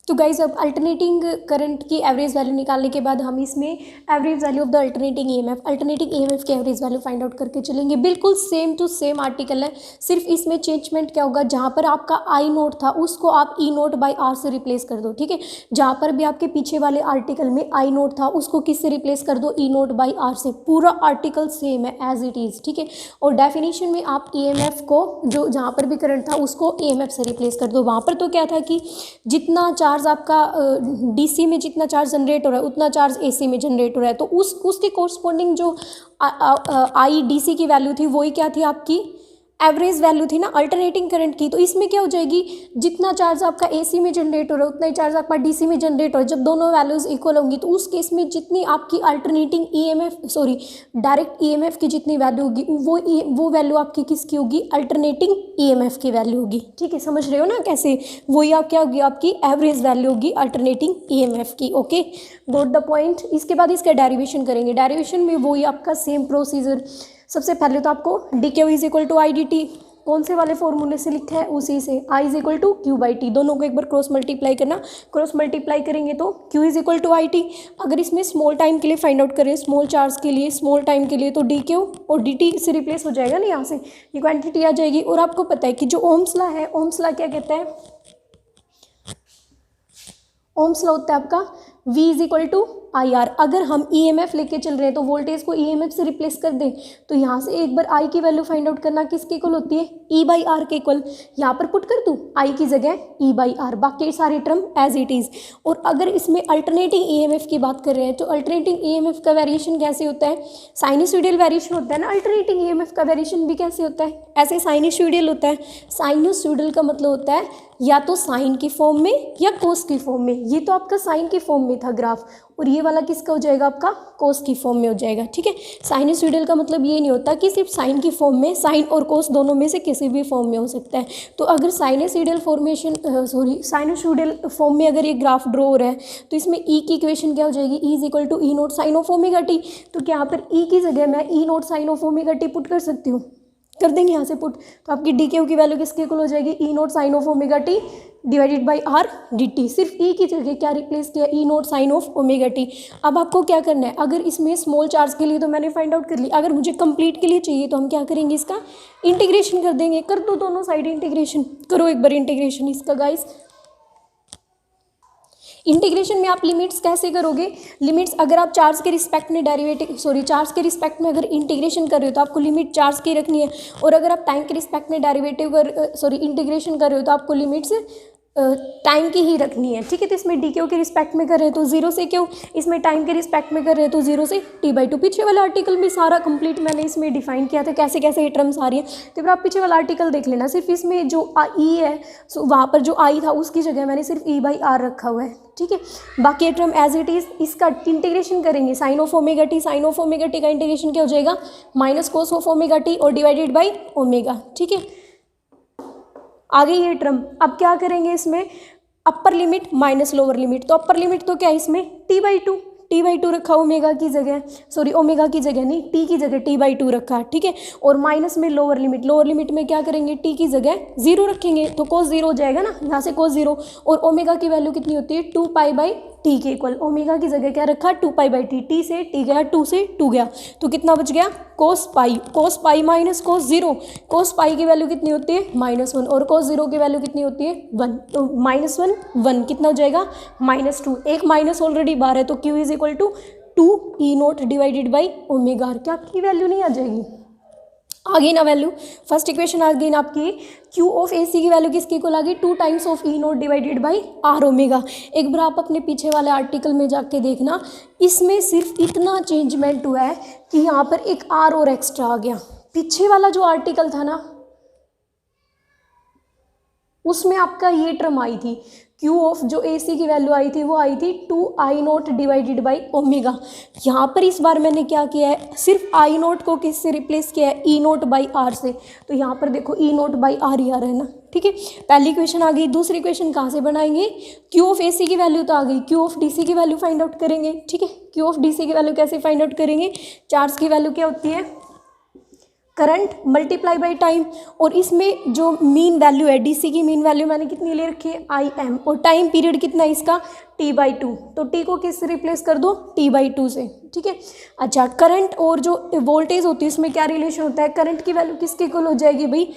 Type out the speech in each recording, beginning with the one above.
तो गाइज अब alternating current की एवरेज वैल्यू निकालने के बाद हम इसमें average value of the alternating EMF की एवरेज वैल्यू फाइंड आउट करके चलेंगे। बिल्कुल सेम टू सेम आर्टिकल है, सिर्फ इसमें चेंजमेंट क्या होगा, जहाँ पर आपका आई नोट था उसको आप ई नोट बाई आर से रिप्लेस कर दो। ठीक है, जहाँ पर भी आपके पीछे वाले आर्टिकल में आई नोट था उसको किससे रिप्लेस कर दो, ई नोट बाई आर से। पूरा आर्टिकल सेम है एज इट इज़। ठीक है, और डेफिनेशन में आप ईएमएफ को जो जहाँ पर भी करंट था उसको ईएमएफ से रिप्लेस कर दो। वहाँ पर तो क्या था कि जितना चार्ज आपका डीसी में जितना चार्ज जनरेट हो रहा है उतना चार्ज एसी में जनरेट हो रहा है, तो उसके कोरस्पॉन्डिंग जो आई डीसी की वैल्यू थी वही क्या थी, आपकी एवरेज वैल्यू थी ना अल्टरनेटिंग करंट की। तो इसमें क्या हो जाएगी, जितना चार्ज आपका एसी में जनरेट हो रहा है उतना ही चार्ज आपका डीसी में जनरेट हो रहा है। जब दोनों वैल्यूज इक्वल होंगी तो उस केस में जितनी आपकी अल्टरनेटिंग डायरेक्ट ईएमएफ की जितनी वैल्यू होगी वो वैल्यू आपकी किसकी होगी, अल्टरनेटिंग ईएमएफ की वैल्यू होगी। ठीक है, समझ रहे हो ना कैसे, वही आप क्या होगी, आपकी एवरेज वैल्यू होगी अल्टरनेटिंग ईएमएफ की। Okay, got the point. इसके बाद इसका डेरिवेशन करेंगे। डेरिवेशन में वही आपका सेम प्रोसीजर। सबसे पहले तो आपको D Q is equal to I D T कौन से वाले फॉर्मूले से लिखा है, उसी से। I is equal to Q by T, दोनों को एक बार क्रॉस मल्टीप्लाई करना। क्रॉस मल्टीप्लाई करेंगे तो Q is equal to I T. अगर इसमें स्मॉल टाइम के लिए फाइंड आउट करें, स्मॉल चार्ज के लिए, स्मॉल टाइम के लिए, तो डी क्यू और डी टी से रिप्लेस हो जाएगा ना, यहाँ से ये क्वांटिटी आ जाएगी। और आपको पता है कि जो ओम्स लॉ है, ओम्स लॉ क्या कहता है, ओम्स लॉ होता है आपका V is equal to I R. अगर हम EMF लेके चल रहे हैं तो वोल्टेज को EMF से रिप्लेस कर दें, तो यहाँ से एक बार I की वैल्यू फाइंड आउट करना किसके इक्वल होती है, E बाई आर के इक्वल। यहाँ पर पुट कर दूँ I की जगह E बाई आर, बाकी सारी टर्म एज इट इज़। और अगर इसमें अल्टरनेटिंग EMF की बात कर रहे हैं तो अल्टरनेटिंग EMF का वेरिएशन कैसे होता है, साइनसोइडल वेरिएशन होता है ना। अल्टरनेटिंग EMF का वेरिएशन भी कैसे होता है, ऐसे साइनसोइडल होता है। साइनसोइडल का मतलब होता है या तो साइन की फॉर्म में या कोस की फॉर्म में। ये तो आपका साइन की फॉर्म में था ग्राफ, और ये वाला किसका हो जाएगा, आपका कोस की फॉर्म में हो जाएगा। ठीक है, साइनसोइडल का मतलब ये नहीं होता कि सिर्फ साइन की फॉर्म में, साइन और कोस दोनों में से किसी भी फॉर्म में हो सकता है। तो अगर साइनसोइडल फॉर्म में अगर ये ग्राफ ड्रॉ हो रहा है तो इसमें ई की इक्वेशन क्या हो जाएगी, E is equal to E naught sine of omega T. तो क्या यहाँ पर ई की जगह मैं E naught sine of omega T put कर सकती हूँ, कर देंगे यहाँ से पुट। तो आपकी डी क्यू की वैल्यू किसके इक्वल हो जाएगी, E naught sine of omega T divided by R D T. सिर्फ ई की जगह क्या रिप्लेस किया, E naught sine of omega T. अब आपको क्या करना है, अगर इसमें स्मॉल चार्ज के लिए तो मैंने फाइंड आउट कर ली, अगर मुझे कंप्लीट के लिए चाहिए तो हम क्या करेंगे, इसका इंटीग्रेशन कर देंगे। कर दो दोनों साइड इंटीग्रेशन, करो एक बार इंटीग्रेशन इसका गाइस। इंटीग्रेशन में आप लिमिट्स कैसे करोगे, लिमिट्स अगर आप चार्ज के रिस्पेक्ट में चार्ज के रिस्पेक्ट में अगर इंटीग्रेशन कर रहे हो तो आपको लिमिट चार्ज की रखनी है। और अगर आप टाइम के रिस्पेक्ट में इंटीग्रेशन कर रहे हो तो आपको लिमिट्स टाइम की ही रखनी है। ठीक है, तो इसमें डी क्यू के रिस्पेक्ट में कर रहे हैं तो जीरो से क्यों, इसमें टाइम के रिस्पेक्ट में कर रहे हैं तो जीरो से टी बाई टू। पीछे वाला आर्टिकल में सारा कंप्लीट मैंने इसमें डिफाइन किया था कैसे कैसे ये टर्म्स आ रही है, तो फिर आप पीछे वाला आर्टिकल देख लेना। सिर्फ इसमें जो ई है वहाँ पर जो आई था उसकी जगह मैंने सिर्फ ई बाई आर रखा हुआ है। ठीक है, बाकी ये टर्म एज इट इज़, इसका इंटीग्रेशन करेंगे। Sine of omega t, sine of omega t का इंटीग्रेशन क्या हो जाएगा, minus cos of omega t और डिवाइडेड बाई ओमेगा। ठीक है, आ गई ये टर्म। अब क्या करेंगे, इसमें upper limit minus lower limit. तो अपर लिमिट तो क्या है इसमें, टी बाई टू रखा ओमेगा की जगह, ओमेगा की जगह नहीं, टी की जगह टी बाई टू रखा। ठीक है, और माइनस में लोअर लिमिट में क्या करेंगे, टी की जगह जीरो रखेंगे तो कोस जीरो हो जाएगा ना, यहाँ से कोस जीरो। और ओमेगा की वैल्यू कितनी होती है, 2 पाई बाई टी के इक्वल। ओमेगा की जगह क्या रखा, 2 पाई बाई टी, टी से टी गया, 2 से 2 गया, तो कितना बच गया, कोस पाई माइनस कोस जीरो। कोस पाई की वैल्यू कितनी होती है, -1, और कोस जीरो की वैल्यू कितनी होती है, 1। तो -1 1 कितना हो जाएगा, -2। एक माइनस ऑलरेडी बाहर है तो Q is equal to 2 E naught divided by omega. क्या आपकी वैल्यू नहीं आ जाएगी, आ गई ना वैल्यू। फर्स्ट इक्वेशन आ गई ना आपकी, क्यू ऑफ ए सी की वैल्यू किसकी इक्वल आ गई, 2 times of E naught divided by R omega. एक बार आप अपने पीछे वाले आर्टिकल में जाके देखना, इसमें सिर्फ इतना चेंजमेंट हुआ है कि यहाँ पर एक आर और एक्स्ट्रा आ गया। पीछे वाला जो आर्टिकल था ना उसमें आपका ये टर्म आई थी, क्यू ऑफ जो ए सी की वैल्यू आई थी वो आई थी 2 आई नोट डिवाइडेड बाई ओमेगा। यहाँ पर इस बार मैंने क्या किया है, सिर्फ आई नोट को किससे रिप्लेस किया है, ई नोट बाई आर से। तो यहाँ पर देखो ई नोट बाई आर ही आ रहा है ना। ठीक है, पहली इक्वेशन आ गई। दूसरी इक्वेशन कहाँ से बनाएंगे, क्यू ऑफ ए सी की वैल्यू तो आ गई, क्यू ऑफ डी सी की वैल्यू फाइंड आउट करेंगे। ठीक है, क्यू ऑफ डी सी की वैल्यू कैसे फाइंड आउट करेंगे, चार्ज की वैल्यू क्या होती है, करंट मल्टीप्लाई बाई टाइम, और इसमें जो मीन वैल्यू है डीसी की मीन वैल्यू मैंने कितनी ले रखी है आई एम, और टाइम पीरियड कितना है इसका t/2, तो t को किससे रिप्लेस कर दो t/2 से, ठीक है। अच्छा करंट और जो वोल्टेज होती है उसमें क्या रिलेशन होता है, करंट की वैल्यू किसके इक्वल हो जाएगी भाई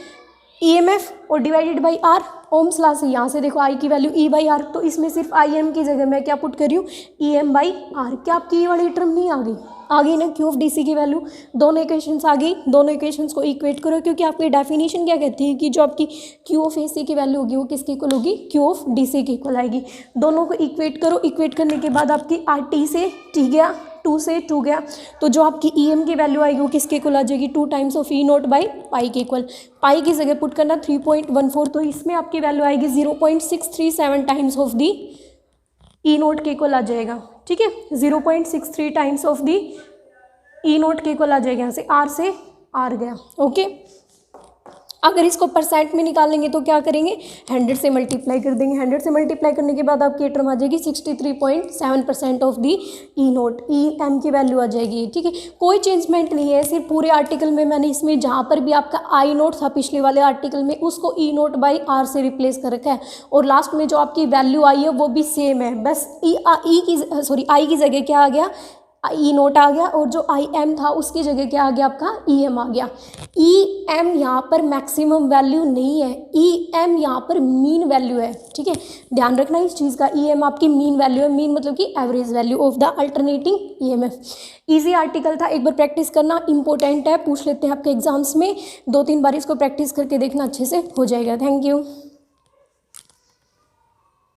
ईएमएफ और divided by R, Ohm's law से यहाँ से देखो आई की वैल्यू E/R, तो इसमें सिर्फ आई एम की जगह मैं क्या पुट कर रही हूँ EM/R, क्या आपकी ये वाली टर्म नहीं आ गई ना, Q ऑफ DC की वैल्यू, दोनों इक्वेशंस आ गई, दोनों इक्वेशंस को इक्वेट करो, क्योंकि आपकी डेफिनेशन क्या कहती है कि जो आपकी Q ऑफ AC की वैल्यू होगी वो किसके इक्वल होगी, Q ऑफ DC की इक्वल आएगी। दोनों को इक्वेट करो, इक्वेट करने के बाद आपकी RT से T गया, 2 से 2 गया, तो जो आपकी EM की वैल्यू आएगी वो किसके इक्वल आ जाएगी 2 times of E0 by pi के इक्वल, पाई की जगह पुट करना 3.14, तो इसमें आपकी वैल्यू आएगी 0.637 टाइम्स ऑफ दी E0 के इक्वल आ जाएगा, ठीक है, 0.63 टाइम्स ऑफ दी E0 के इक्वल आ जाएगा, यहाँ से R से R गया, ओके। अगर इसको परसेंट में निकालेंगे तो क्या करेंगे 100 से मल्टीप्लाई कर देंगे, 100 से मल्टीप्लाई करने के बाद आपकी टर्म आ जाएगी 63.7% ऑफ दी E0, EM की वैल्यू आ जाएगी, ठीक है। कोई चेंजमेंट नहीं है, सिर्फ पूरे आर्टिकल में मैंने इसमें जहाँ पर भी आपका I0 था पिछले वाले आर्टिकल में उसको E0 बाई R से रिप्लेस कर रखा है, और लास्ट में जो आपकी वैल्यू आई है वो भी सेम है, बस आई की जगह क्या आ गया E0 आ गया, और जो IM था उसकी जगह क्या आ गया आपका EM आ गया। EM यहाँ पर मैक्सिमम वैल्यू नहीं है, EM यहाँ पर मीन वैल्यू है, ठीक है, ध्यान रखना इस चीज़ का, EM आपकी मीन वैल्यू है, मीन मतलब कि average value of the alternating EMF। Easy article था, एक बार प्रैक्टिस करना इंपॉर्टेंट है, पूछ लेते हैं आपके एग्जाम्स में, 2-3 बार इसको प्रैक्टिस करके देखना अच्छे से हो जाएगा। Thank you.